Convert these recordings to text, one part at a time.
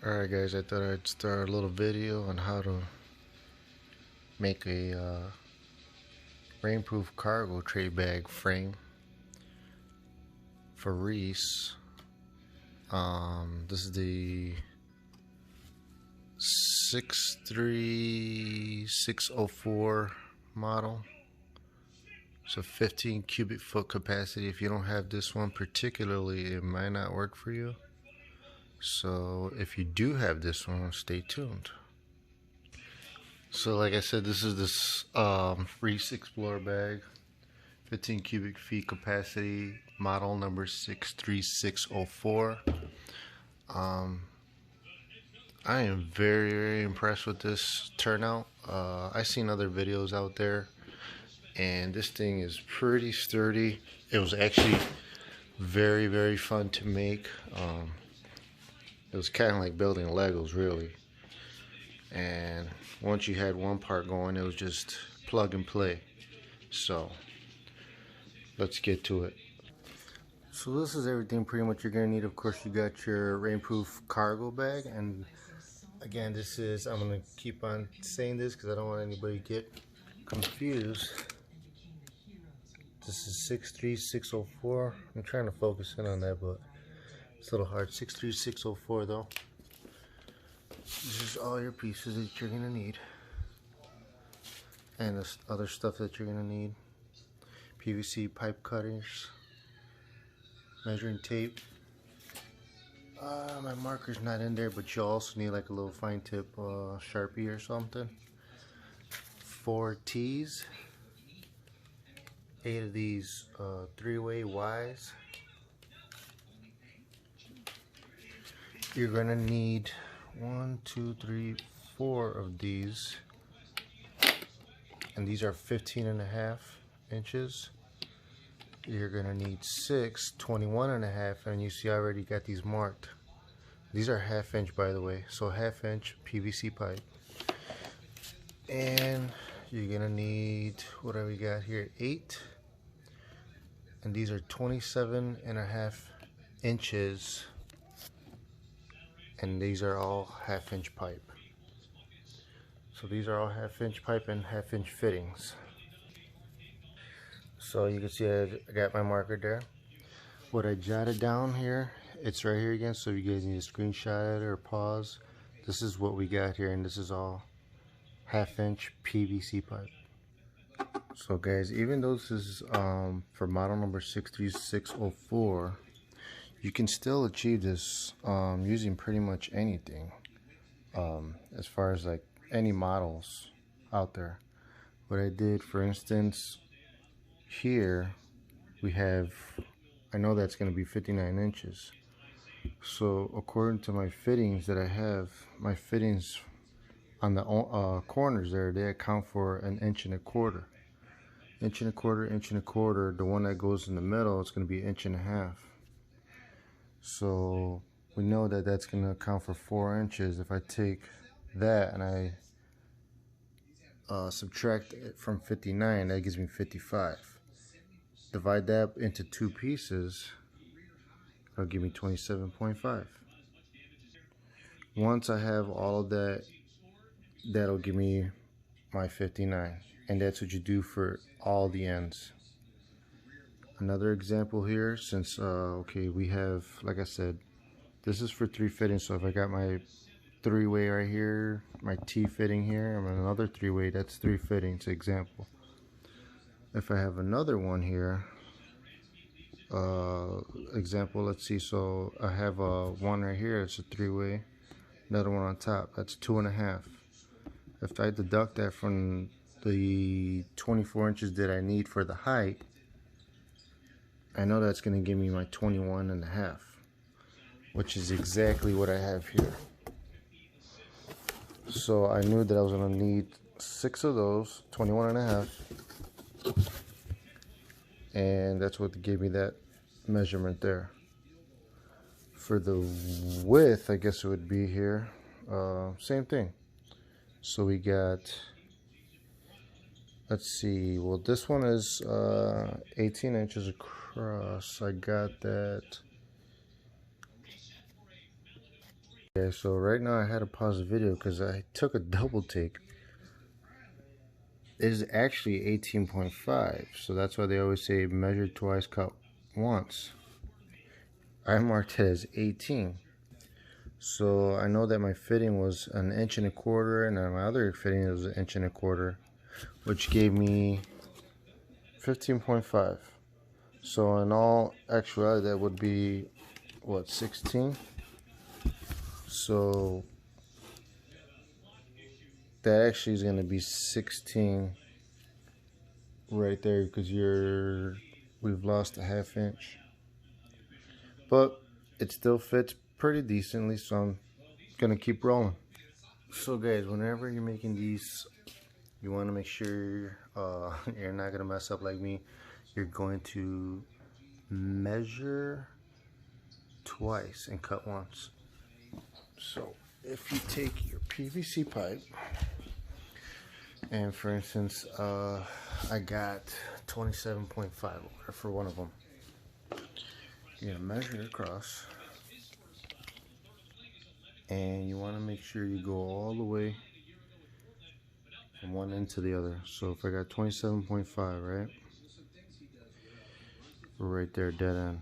Alright guys, I thought I'd start a little video on how to make a rainproof cargo tray bag frame for Reese. This is the 63604 model. So 15 cubic foot capacity. If you don't have this one particularly, it might not work for you. So if you do have this one, stay tuned. So like I said, this is this REESE EXPLORE bag, 15 cubic feet capacity, model number 63604. I am very impressed with this turnout. I've seen other videos out there, and this thing is pretty sturdy. It was actually very fun to make. It was kind of like building Legos, really. And once you had one part going, it was just plug and play. So let's get to it. So this is everything pretty much you're gonna need. Of course, you got your rainproof cargo bag, and again, this is, I'm gonna keep on saying this because I don't want anybody to get confused. This is 63604. I'm trying to focus in on that, but it's a little hard. 63604 though. This is all your pieces that you're gonna need, and the other stuff that you're gonna need: PVC pipe cutters, measuring tape. My marker's not in there, but you also need like a little fine tip Sharpie or something. 4 T's, 8 of these 3-way Y's. You're gonna need 1, 2, 3, 4 of these, and these are 15.5 inches. You're gonna need 6 21.5, and you see I already got these marked. These are 1/2 inch, by the way, so 1/2 inch PVC pipe. And you're gonna need, what do we got here, 8, and these are 27.5 inches, and these are all 1/2 inch pipe. So these are all 1/2 inch pipe and 1/2 inch fittings. So you can see I got my marker there. What I jotted down here, it's right here again, so if you guys need to screenshot it or pause, this is what we got here, and this is all 1/2 inch PVC pipe. So guys, even though this is for model number 63604, you can still achieve this using pretty much anything, as far as like any models out there. What I did, for instance, here we have, I know that's going to be 59 inches. So according to my fittings that I have, my fittings on the corners there, they account for 1.25 inches. 1.25 inches. The one that goes in the middle, it's going to be 1.5 inches. So we know that that's going to account for 4 inches. If I take that and I subtract it from 59, that gives me 55. Divide that into 2 pieces, it'll give me 27.5. Once I have all of that, that'll give me my 59, and that's what you do for all the ends. Another example here, since okay, we have, like I said, this is for 3 fittings. So if I got my 3-way right here, my T fitting here, and another 3-way, that's 3 fittings example. If I have another one here, example, let's see, so I have one right here, it's a 3-way, another one on top, that's 2.5. If I deduct that from the 24 inches that I need for the height, I know that's going to give me my 21.5, which is exactly what I have here. So I knew that I was going to need 6 of those, 21.5, and that's what gave me that measurement there. For the width, I guess it would be here, same thing. So we got, let's see, well, this one is 18 inches across. I got that Okay, so right now I had to pause the video because I took a double take. It is actually 18.5, so that's why they always say measure twice, cut once. I marked it as 18. So I know that my fitting was 1.25 inches, and then my other fitting was 1.25 inches, which gave me 15.5. So in all actuality, that would be what, 16? So that actually is going to be 16 right there, because we've lost a 1/2 inch, but it still fits pretty decently, so I'm gonna keep rolling. So guys, whenever you're making these, you want to make sure you're not gonna mess up like me. You're going to measure twice and cut once. So if you take your PVC pipe, and for instance, I got 27.5 for one of them. You're gonna measure it across, and you want to make sure you go all the way from one end to the other. So if I got 27.5, right? We're right there, dead end.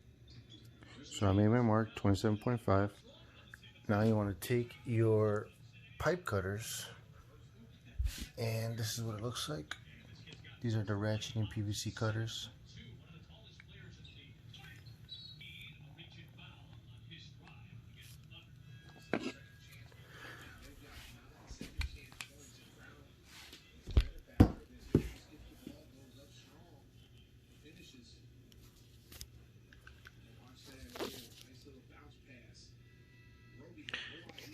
So I made my mark, 27.5. Now you want to take your pipe cutters, and this is what it looks like. These are the ratcheting PVC cutters.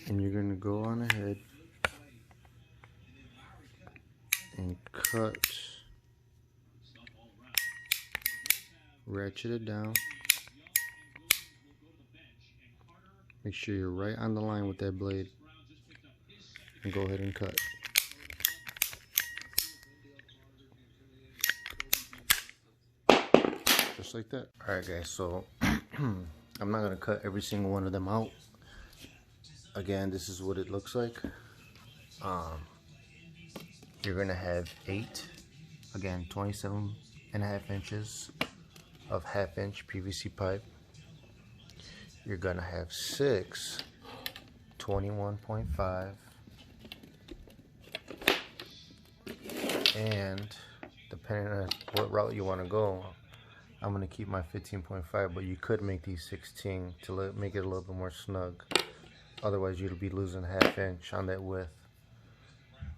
And you're going to go on ahead and cut, ratchet it down. Make sure you're right on the line with that blade, and go ahead and cut. Just like that. Alright guys, so I'm not going to cut every single one of them out. Again, this is what it looks like. You're going to have 8, again 27.5 inches of 1/2 inch PVC pipe. You're going to have 6 21.5, and depending on what route you want to go, I'm going to keep my 15.5, but you could make these 16 to make it a little bit more snug. Otherwise you'll be losing 1/2 inch on that width.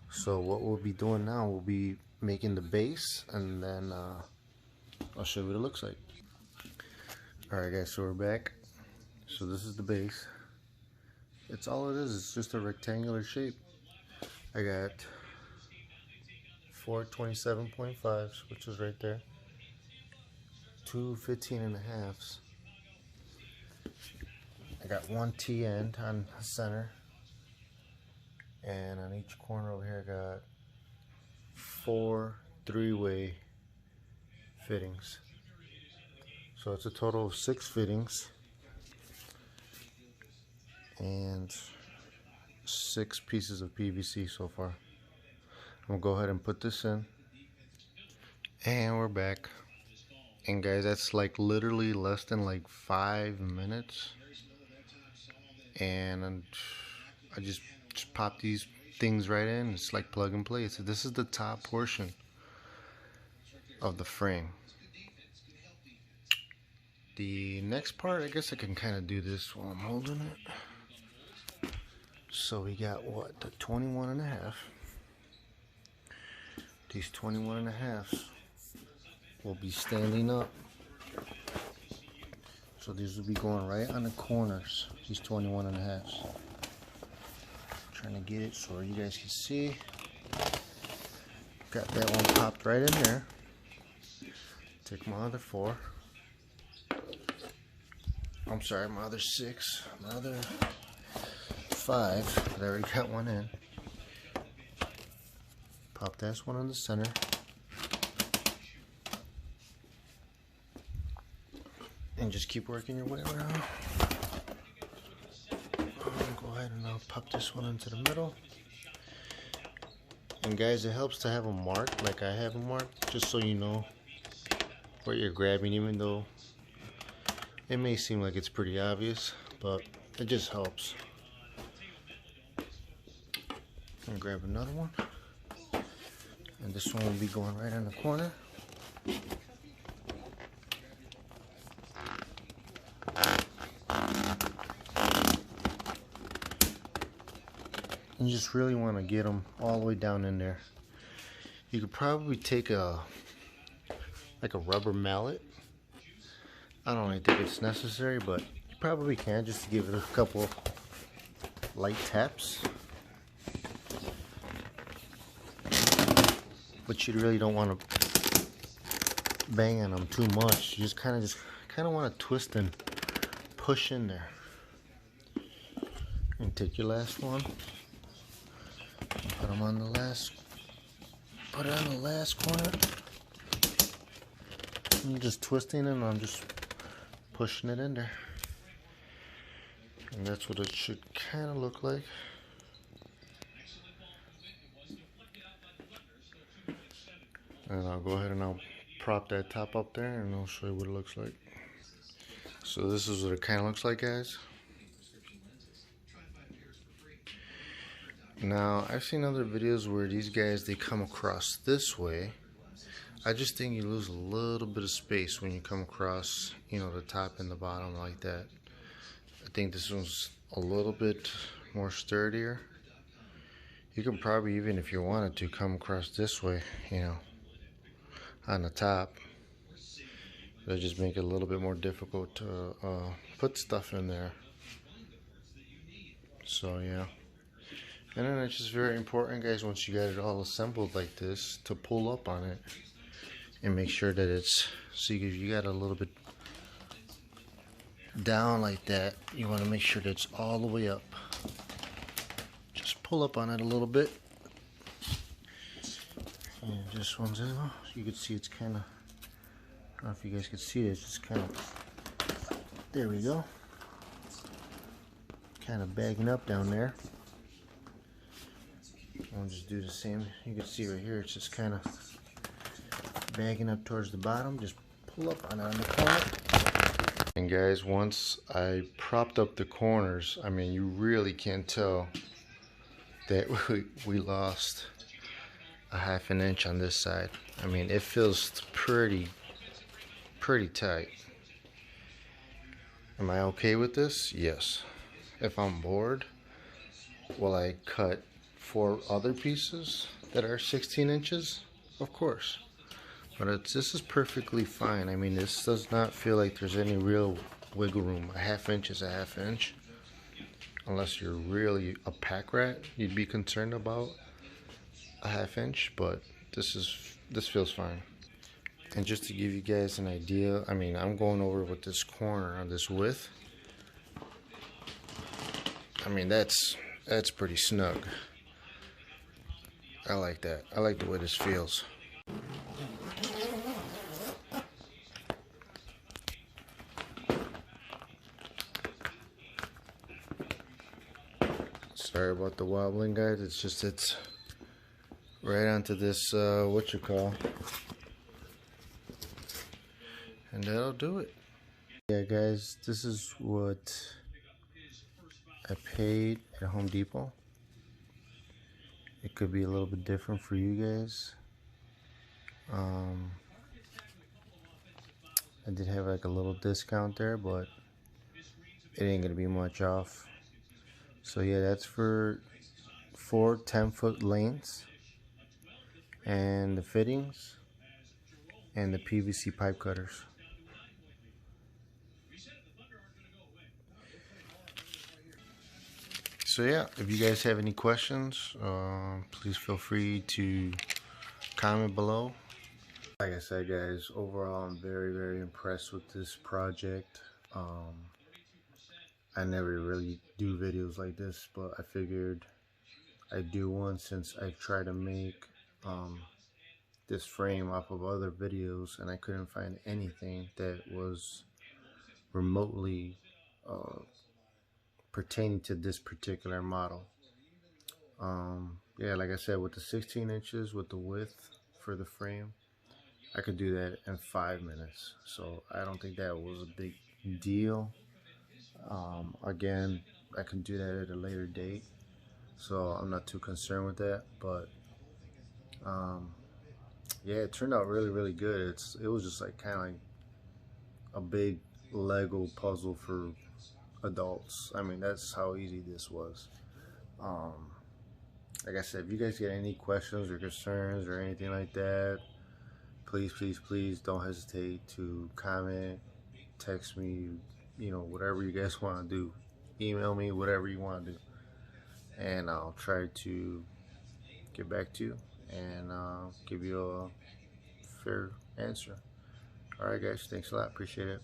So what we'll be doing now, we'll be making the base, and then I'll show you what it looks like. Alright guys, so we're back. So this is the base. It's all it is, it's just a rectangular shape. I got 4 27.5s, which is right there. 2 15.5s. I got 1 T end on the center, and on each corner over here I got 4 3-way fittings. So it's a total of 6 fittings and 6 pieces of PVC so far. I'm gonna go ahead and put this in, and we're back. And guys, that's like literally less than like 5 minutes, and I just pop these things right in. It's like plug and play. So this is the top portion of the frame. The next part, I guess I can kind of do this while I'm holding it. So we got what, the 21.5. These 21.5s will be standing up. So these will be going right on the corners, these 21.5s. Trying to get it so you guys can see. Got that one popped right in there. Take my other 4. I'm sorry, my other 6, my other 5. I already got one in. Pop this one in the center. And just keep working your way around. Go ahead ahead and I'll pop this one into the middle. And guys, it helps to have a mark like I have a mark, just so you know what you're grabbing, even though it may seem like it's pretty obvious, but it just helps. And grab another one, and this one will be going right on the corner. You just really want to get them all the way down in there. You could probably take like a rubber mallet. I don't really think it's necessary, but you probably can, just to give it a couple light taps. But you really don't want to bang on them too much. You just kind of want to twist and push in there. And take your last one, put them on the last, put it on the last corner. I'm just twisting and I'm just pushing it in there. And that's what it should kind of look like. And I'll go ahead and I'll prop that top up there and I'll show you what it looks like. So this is what it kind of looks like, guys. Now, I've seen other videos where these guys, they come across this way. I just think you lose a little bit of space when you come across, you know, the top and the bottom like that. I think this one's a little bit more sturdier. You can probably, even if you wanted to, come across this way, you know, on the top. It'll just make it a little bit more difficult to put stuff in there. So yeah. And then it's just very important, guys, once you got it all assembled like this, to pull up on it and make sure that it's, see, if you got a little bit down like that, you want to make sure that it's all the way up. Just pull up on it a little bit. And this one's in. You can see it's kind of, I don't know if you guys can see it, it's just kind of, there we go. Kind of bagging up down there. I'll just do the same. You can see right here, it's just kind of bagging up towards the bottom. Just pull up on it on the corner. And guys, once I propped up the corners, I mean, you really can't tell that we lost a ½ inch on this side. I mean, it feels pretty tight. Am I okay with this? Yes. If I'm bored, will I cut 4 other pieces that are 16 inches? Of course. But this is perfectly fine. I mean, this does not feel like there's any real wiggle room. A ½ inch is a ½ inch. Unless you're really a pack rat, you'd be concerned about a ½ inch, but this feels fine. And just to give you guys an idea, I mean, I'm going over with this corner on this width. I mean, that's pretty snug. I like that. I like the way this feels. Sorry about the wobbling, guys. It's just, it's right onto this what you call, and that'll do it. Yeah, guys, this is what I paid at Home Depot. It could be a little bit different for you guys. I did have like a little discount there, but it ain't gonna be much off. So yeah, that's for 4 10-foot lengths, and the fittings, and the PVC pipe cutters. So yeah, if you guys have any questions, please feel free to comment below. Like I said, guys, overall I'm very impressed with this project. I never really do videos like this, but I figured I'd do one since I try to make this frame off of other videos and I couldn't find anything that was remotely pertaining to this particular model. Yeah, like I said, with the 16 inches with the width for the frame, I could do that in 5 minutes. So I don't think that was a big deal. Again, I can do that at a later date, so I'm not too concerned with that. But yeah, it turned out really good. It was just like kind of like a big Lego puzzle for adults. I mean, that's how easy this was. Like I said, if you guys get any questions or concerns or anything like that, please don't hesitate to comment, text me, you know, whatever you guys want to do. Email me, whatever you want to do. And I'll try to get back to you and give you a fair answer. Alright guys, thanks a lot, appreciate it.